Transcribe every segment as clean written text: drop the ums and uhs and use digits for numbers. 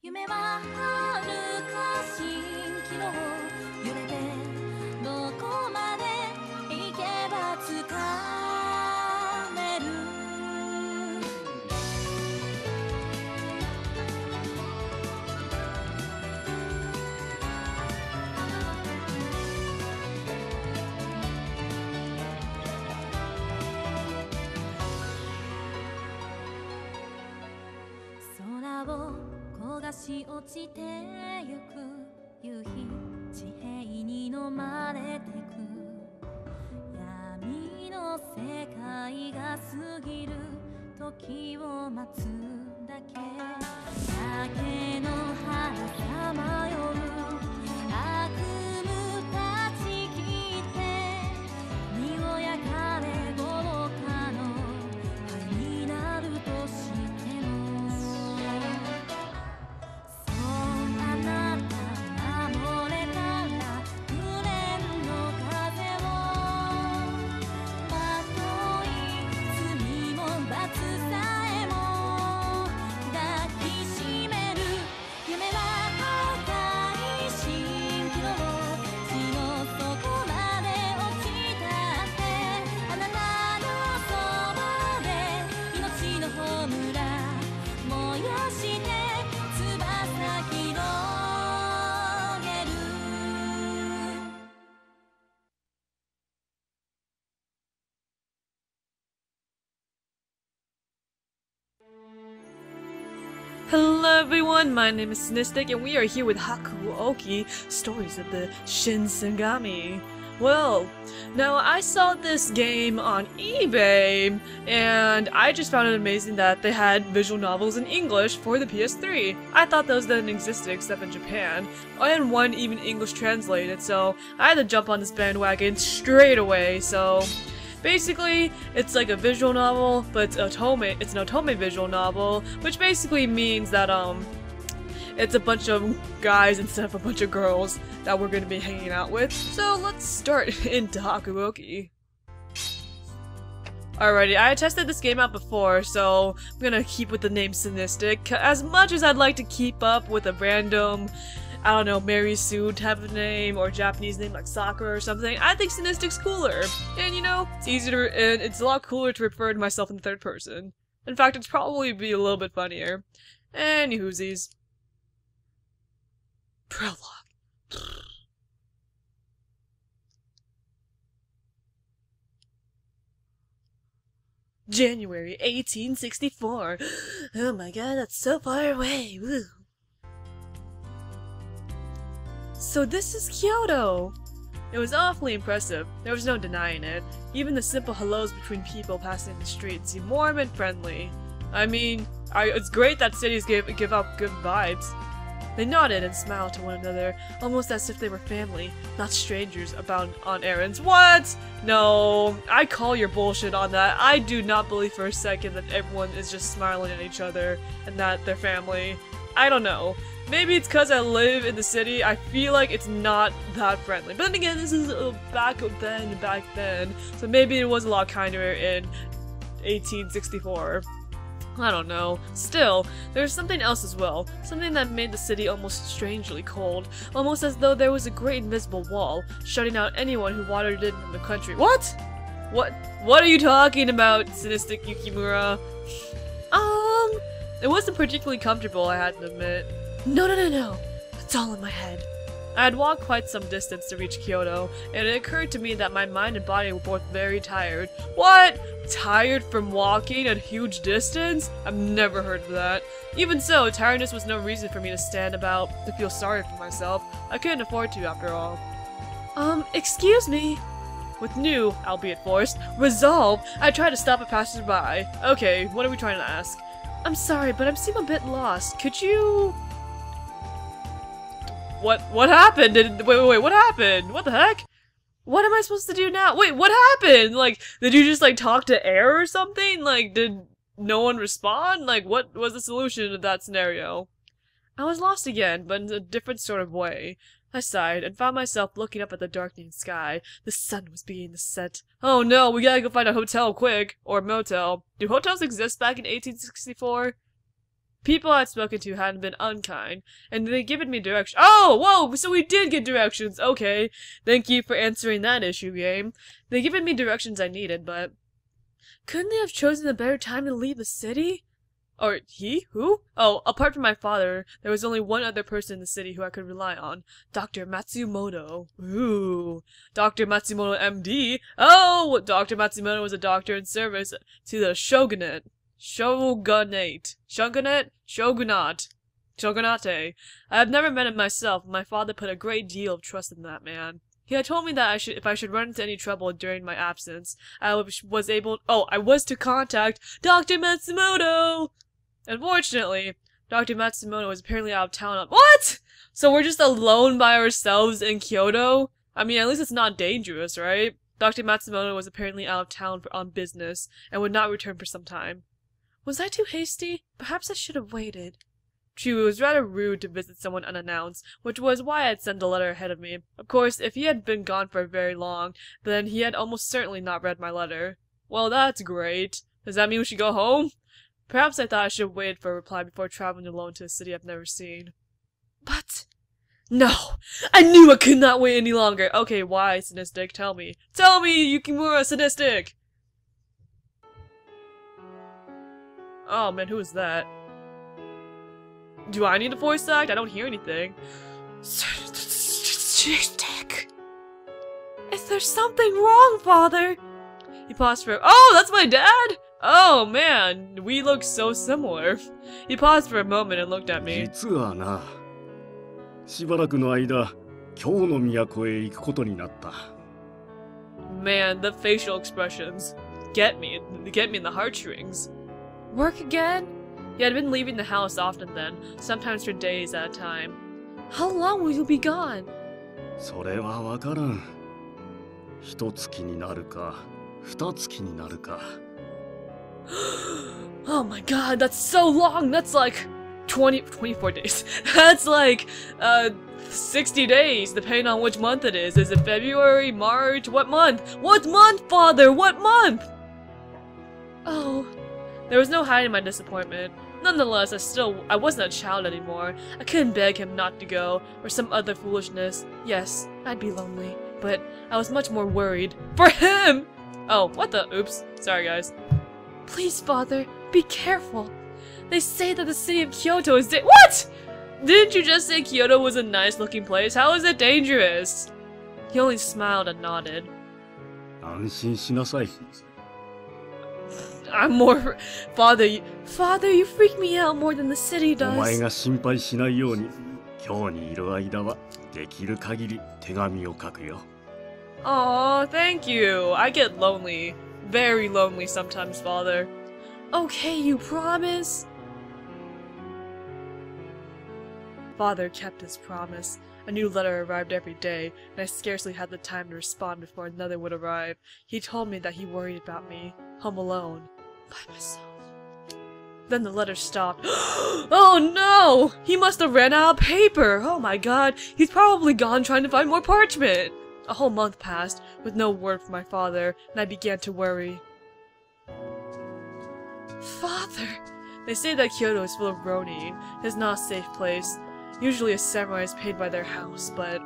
夢は遥か蜃気楼揺れてどこまで行けばつかめる空を焦がし落ちてゆく夕日地平に飲まれてく闇の世界が過ぎる時を待つだけ酒の花さまよう悪夢断ち切って身を焼かれ豪華の灰になるとしてもそうあなた守れたら無念の風をまとい罪も罰さえも抱きしめる夢は高い蜃気楼地の底まで落ちたってあなたのそばで命の炎燃やして翼広げる Hello everyone, my name is Cynistic and we are here with Hakuoki, Stories of the Shinsengumi. Well, now I saw this game on eBay and I just found it amazing that they had visual novels in English for the PS3. I thought those didn't exist except in Japan, and one even English translated, so I had to jump on this bandwagon straight away, so... Basically, it's like a visual novel, but it's an otome visual novel, which basically means that, it's a bunch of guys instead of a bunch of girls that we're gonna be hanging out with. So let's start into Hakuoki. Alrighty, I tested this game out before, so I'm gonna keep with the name Cynistic. As much as I'd like to keep up with a random, I don't know, Mary Sue type of name or Japanese name like Sakura or something, I think Cynistic's cooler. And you know, it's easier and it's a lot cooler to refer to myself in the third person. In fact, it's probably be a little bit funnier. Anywhoosies. Prologue. January 1864. Oh my god, that's so far away. Woo. So this is Kyoto! It was awfully impressive. There was no denying it. Even the simple hellos between people passing the street seemed warm and friendly. I mean, it's great that cities give out good vibes. They nodded and smiled to one another, almost as if they were family, not strangers about on errands. What? No, I call your bullshit on that. I do not believe for a second that everyone is just smiling at each other and that they're family. I don't know. Maybe it's because I live in the city, I feel like it's not that friendly. But then again, this is back then, so maybe it was a lot kinder in 1864. I don't know. Still, there's something else as well. Something that made the city almost strangely cold. Almost as though there was a great invisible wall, shutting out anyone who wandered in from the country. What? What are you talking about, Cynistic Yukimura? It wasn't particularly comfortable, I had to admit. No. It's all in my head. I had walked quite some distance to reach Kyoto, and it occurred to me that my mind and body were both very tired. What? Tired from walking a huge distance? I've never heard of that. Even so, tiredness was no reason for me to stand about to feel sorry for myself. I couldn't afford to, after all. Excuse me? With new, albeit forced, resolve, I tried to stop a passerby. Okay, what are we trying to ask? I'm sorry, but I seem a bit lost. Could you... What happened? Wait, what happened? What the heck? What am I supposed to do now? Wait, what happened? Like, did you just, like, talk to air or something? Like, did no one respond? Like, what was the solution to that scenario? I was lost again, but in a different sort of way. I sighed and found myself looking up at the darkening sky. The sun was beginning to set. Oh no, we gotta go find a hotel quick. Or motel. Do hotels exist back in 1864? People I'd spoken to hadn't been unkind, and they'd given me directions. Oh, whoa, so we did get directions. Okay, thank you for answering that issue, game. They'd given me directions I needed, but couldn't they have chosen a better time to leave the city? Or he? Who? Oh, apart from my father, there was only one other person in the city who I could rely on. Dr. Matsumoto. Ooh. Dr. Matsumoto MD? Oh, Dr. Matsumoto was a doctor in service to the shogunate. Shogunate. Shogunate. I have never met him myself, but my father put a great deal of trust in that man. He had told me that if I should run into any trouble during my absence, I was to contact Dr. Matsumoto! Unfortunately, Dr. Matsumoto was apparently out of town What?! So we're just alone by ourselves in Kyoto? I mean, at least it's not dangerous, right? Dr. Matsumoto was apparently out of town on business, and would not return for some time. Was I too hasty? Perhaps I should have waited. True, it was rather rude to visit someone unannounced, which was why I had sent the letter ahead of me. Of course, if he had been gone for very long, then he had almost certainly not read my letter. Well, that's great. Does that mean we should go home? Perhaps I thought I should have waited for a reply before traveling alone to a city I've never seen. But... no! I knew I could not wait any longer! Okay, why, Cynistic? Tell me. Tell me, Yukimura Cynistic! Oh man, who is that? Do I need a voice act? I don't hear anything. Cynistic! Is there something wrong, Father? He paused for— oh, that's my dad? Oh man, we look so similar. He paused for a moment and looked at me. Man, the facial expressions get me in the heartstrings. Work again? He had been leaving the house often then, sometimes for days at a time. How long will you be gone? Oh my god, that's so long! That's like 24 days. That's like 60 days, depending on which month it is. Is it February, March? What month? What month, Father? What month? Oh, there was no hiding my disappointment. Nonetheless, I wasn't a child anymore. I couldn't beg him not to go, or some other foolishness. Yes, I'd be lonely, but I was much more worried. For him! Oh, what the— oops. Sorry, guys. Please, Father, be careful. They say that the city of Kyoto is What?! Didn't you just say Kyoto was a nice-looking place? How is it dangerous? He only smiled and nodded. I'm more— Father, you freak me out more than the city does. Aw, thank you. I get lonely. Very lonely sometimes, Father. Okay, you promise? Father kept his promise. A new letter arrived every day, and I scarcely had the time to respond before another would arrive. He told me that he worried about me, home alone, by myself. Then the letter stopped. Oh no! He must have ran out of paper! Oh my god, he's probably gone trying to find more parchment! A whole month passed, with no word from my father, and I began to worry. Father! They say that Kyoto is full of ronin. It is not a safe place. Usually a samurai is paid by their house, but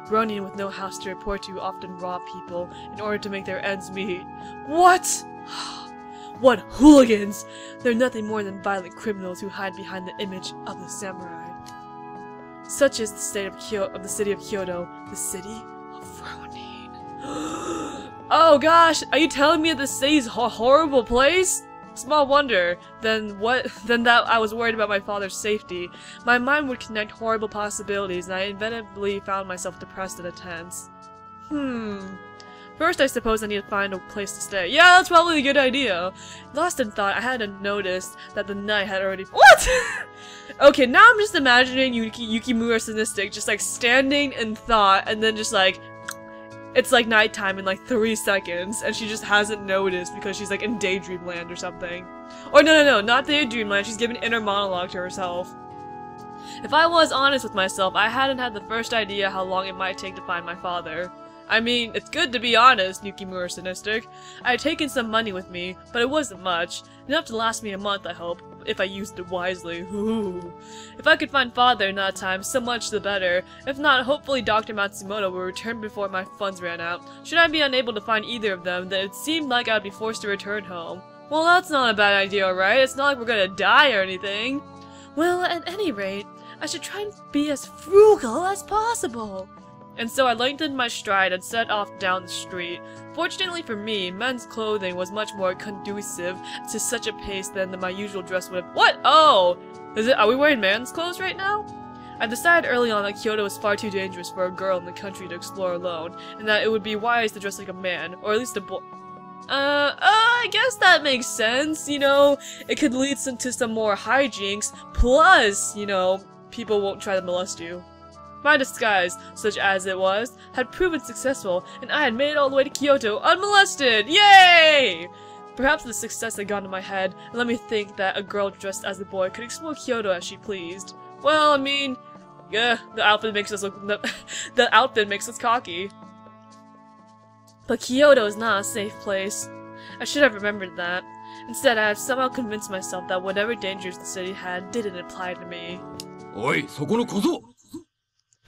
ronin with no house to report to often rob people in order to make their ends meet. What? What hooligans! They're nothing more than violent criminals who hide behind the image of the samurai. Such is the state of the city of Kyoto, the city of ronin. Oh gosh, are you telling me that the city's a horrible place? Small wonder, then that I was worried about my father's safety. My mind would connect horrible possibilities, and I inevitably found myself depressed and tense. First, I suppose I need to find a place to stay. Yeah, that's probably a good idea. Lost in thought, I hadn't noticed that the night had already— What?! Okay, now I'm just imagining Yukimura Cynistic just like standing in thought, and then just like it's like nighttime in like 3 seconds, and she just hasn't noticed because she's like in daydream land or something. Or no, not daydream land, she's giving inner monologue to herself. If I was honest with myself, I hadn't had the first idea how long it might take to find my father. I mean, it's good to be honest, Yukimura Cynistic. I had taken some money with me, but it wasn't much. Enough to last me a month, I hope, if I used it wisely. Ooh. If I could find father in that time, so much the better. If not, hopefully Dr. Matsumoto will return before my funds ran out. Should I be unable to find either of them, then it seemed like I would be forced to return home. Well, that's not a bad idea, right? It's not like we're gonna die or anything. Well, at any rate, I should try and be as frugal as possible. And so I lengthened my stride and set off down the street. Fortunately for me, men's clothing was much more conducive to such a pace than my usual dress would have— What? Oh! Are we wearing men's clothes right now? I decided early on that Kyoto was far too dangerous for a girl in the country to explore alone, and that it would be wise to dress like a man, or at least a boy. I guess that makes sense, you know, it could lead to some more hijinks, plus, you know, people won't try to molest you. My disguise, such as it was, had proven successful, and I had made it all the way to Kyoto unmolested! Yay! Perhaps the success had gone to my head, and let me think that a girl dressed as a boy could explore Kyoto as she pleased. Well, I mean, yeah, the outfit makes us look— the outfit makes us cocky. But Kyoto is not a safe place. I should have remembered that. Instead, I have somehow convinced myself that whatever dangers the city had didn't apply to me. Oi, そこの小僧!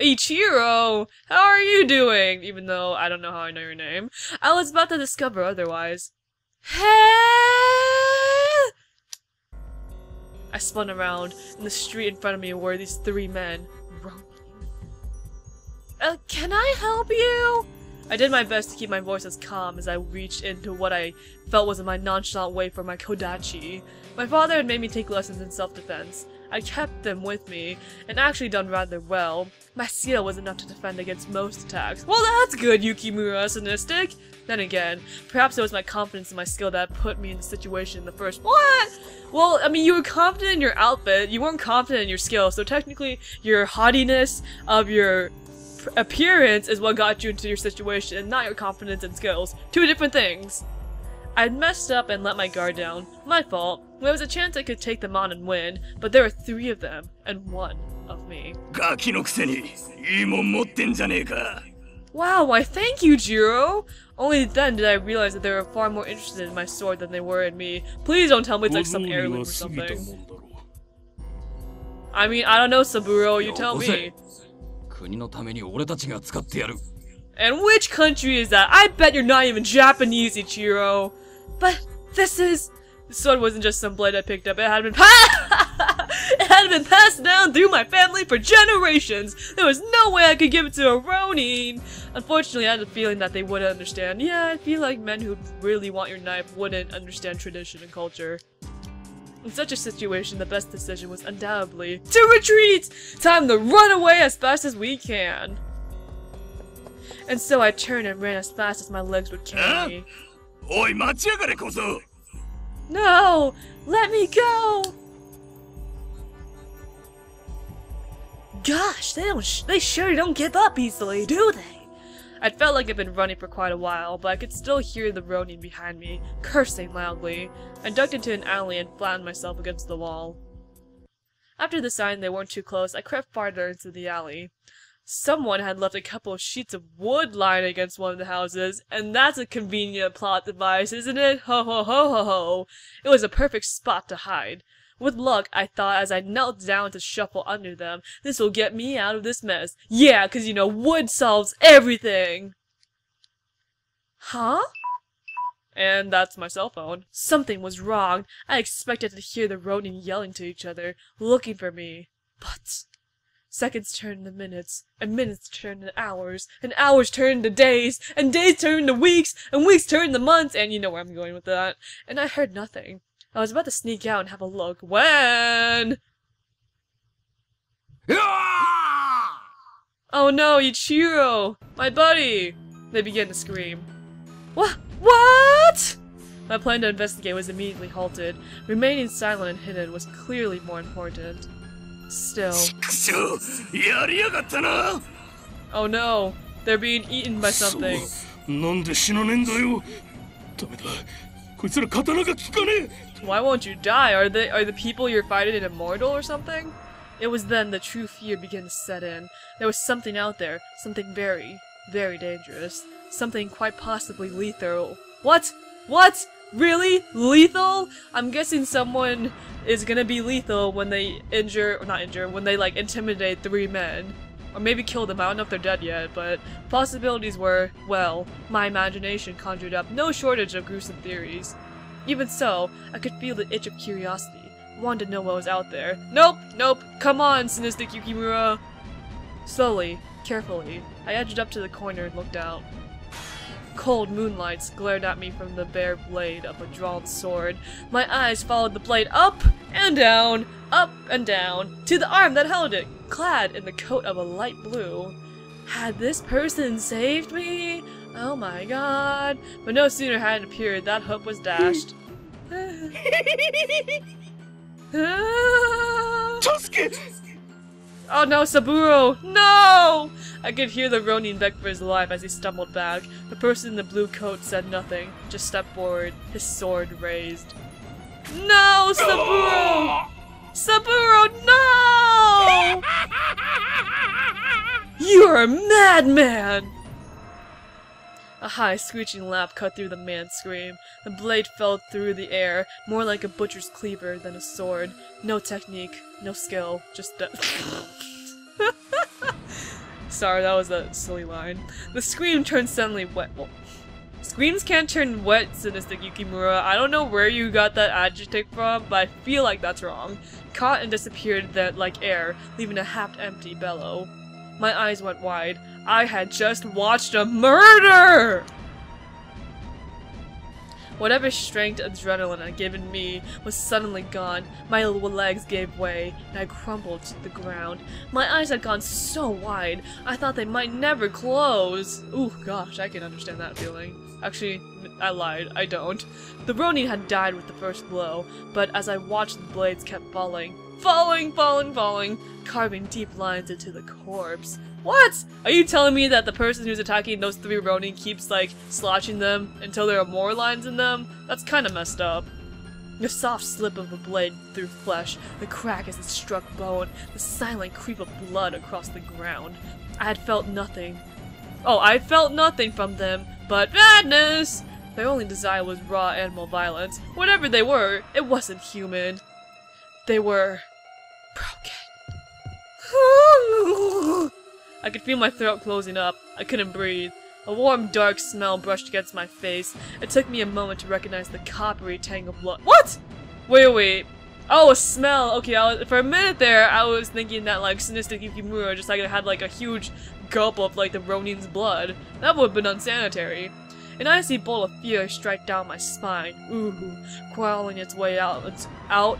Ichiro! How are you doing? Even though I don't know how I know your name. I was about to discover otherwise. Hey! I spun around. In the street in front of me were these three men. Can I help you? I did my best to keep my voice as calm as I reached into what I felt was my nonchalant way for my kodachi. My father had made me take lessons in self-defense. I kept them with me, and actually done rather well. My skill was enough to defend against most attacks. Well, that's good, Yukimura Cynistic! Then again, perhaps it was my confidence in my skill that put me in the situation in the first— What? Well, I mean, you were confident in your outfit, you weren't confident in your skill, so technically your haughtiness of your appearance is what got you into your situation, and not your confidence and skills. Two different things. I'd messed up and let my guard down. My fault. There was a chance I could take them on and win, but there were three of them, and one of me. Wow, why thank you, Jiro! Only then did I realize that they were far more interested in my sword than they were in me. Please don't tell me it's like some heirloom or something. I mean, I don't know, Saburo, you tell me. And which country is that? I bet you're not even Japanese, Ichiro. But this sword wasn't just some blade I picked up. It had been passed down through my family for generations. There was no way I could give it to a Ronin. Unfortunately, I had a feeling that they wouldn't understand. Yeah, I feel like men who really want your knife wouldn't understand tradition and culture. In such a situation, the best decision was undoubtedly to retreat! Time to run away as fast as we can. And so I turned and ran as fast as my legs would carry me. No! Let me go! Gosh, they sure don't give up easily, do they? I'd felt like I'd been running for quite a while, but I could still hear the Ronin behind me, cursing loudly. I ducked into an alley and flattened myself against the wall. After the sign they weren't too close, I crept farther into the alley. Someone had left a couple of sheets of wood lying against one of the houses, and that's a convenient plot device, isn't it? Ho ho ho ho ho! It was a perfect spot to hide. With luck, I thought as I knelt down to shuffle under them, this will get me out of this mess. Yeah, 'cause you know, wood solves everything! Huh? And that's my cell phone. Something was wrong. I expected to hear the Ronin yelling to each other, looking for me. But seconds turned into minutes, and minutes turned into hours, and hours turned into days, and days turned into weeks, and weeks turned into months, and you know where I'm going with that. And I heard nothing. I was about to sneak out and have a look when— Oh no, Ichiro! My buddy! They began to scream. What? My plan to investigate was immediately halted. Remaining silent and hidden was clearly more important. Still. Oh no, they're being eaten by something. Why won't you die? Are the people you're fighting immortal or something? It was then the true fear began to set in. There was something out there, something very, very dangerous. Something quite possibly lethal. What? What? Really? Lethal? I'm guessing someone is gonna be lethal when they when they like intimidate 3 men. Or maybe kill them. I don't know if they're dead yet, but possibilities were, well, my imagination conjured up no shortage of gruesome theories. Even so, I could feel the itch of curiosity. I wanted to know what was out there. Nope! Nope! Come on, Cynistic Yukimura! Slowly, carefully, I edged up to the corner and looked out. Cold moonlights glared at me from the bare blade of a drawn sword. My eyes followed the blade up and down, to the arm that held it, clad in the coat of a light blue. Had this person saved me? Oh my god. But no sooner had it appeared, that hope was dashed. Oh no, Saburo! No! I could hear the Ronin beg for his life as he stumbled back. The person in the blue coat said nothing, just stepped forward, his sword raised. No, Saburo! Saburo, no! You're a madman! A high, screeching laugh cut through the man's scream. The blade fell through the air, more like a butcher's cleaver than a sword. No technique, no skill, just Sorry, that was a silly line. The scream turned suddenly wet. Well, screams can't turn wet, Cynistic Yukimura. I don't know where you got that adjective from, but I feel like that's wrong. Caught and disappeared that like air, leaving a half-empty bellow. My eyes went wide. I had just watched a murder! Whatever strength adrenaline had given me was suddenly gone. My legs gave way, and I crumpled to the ground. My eyes had gone so wide, I thought they might never close. Ooh, gosh, I can understand that feeling. Actually, I lied, I don't. The Ronin had died with the first blow, but as I watched, the blades kept falling. Falling, carving deep lines into the corpse. What? Are you telling me that the person who's attacking those 3 Ronin keeps, like, slashing them until there are more lines in them? That's kinda messed up. The soft slip of a blade through flesh, the crack as it struck bone, the silent creep of blood across the ground. I had felt nothing. Oh, I felt nothing from them, but madness! Their only desire was raw animal violence. Whatever they were, it wasn't human. They were broken. I could feel my throat closing up. I couldn't breathe. A warm, dark smell brushed against my face. It took me a moment to recognize the coppery tang of blood. What? Wait. Oh, a smell. Okay, for a minute there, I was thinking that, like, Cynistic Yukimura just, like, had, like, a huge gulp of, like, the Ronin's blood. That would have been unsanitary. An icy bolt of fear strike down my spine, crawling its way out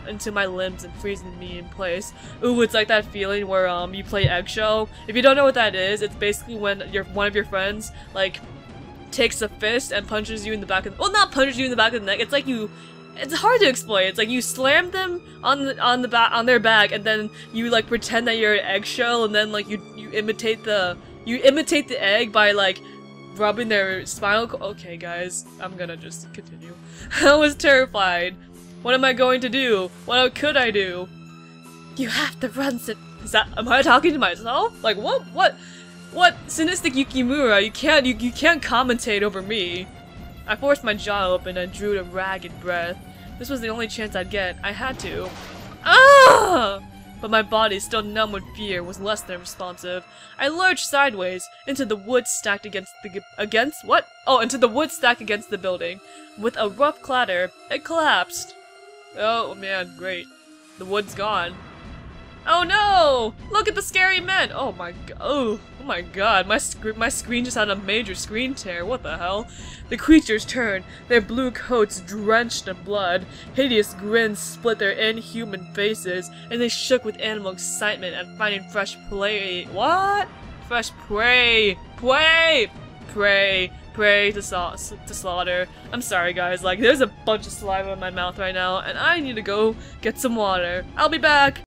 into my limbs and freezing me in place. Ooh, it's like that feeling where you play eggshell. If you don't know what that is, it's basically when one of your friends like takes a fist and punches you in the back of well, not punches you in the back of the neck. It's like it's hard to explain. It's like you slam them on their back, and then you like pretend that you're an eggshell, and then like you imitate the egg by like rubbing their spinal cord. Okay, guys, I'm gonna just continue. I was terrified. What am I going to do? What could I do? You have to run, am I talking to myself? Like, what? Cynistic Yukimura, you can't commentate over me. I forced my jaw open and drew a ragged breath. This was the only chance I'd get. I had to. Ah! But my body, still numb with fear, was less than responsive. I lurched sideways into the wood stacked against the wood stacked against the building. With a rough clatter, it collapsed. Oh man, great. The wood's gone. Oh no! Look at the scary men! Oh my god. Oh my god. My screen just had a major screen tear. What the hell? The creatures turned, their blue coats drenched in blood. Hideous grins split their inhuman faces, and they shook with animal excitement at finding fresh prey. What? Fresh prey! Prey to slaughter. I'm sorry guys, like there's a bunch of saliva in my mouth right now, and I need to go get some water. I'll be back!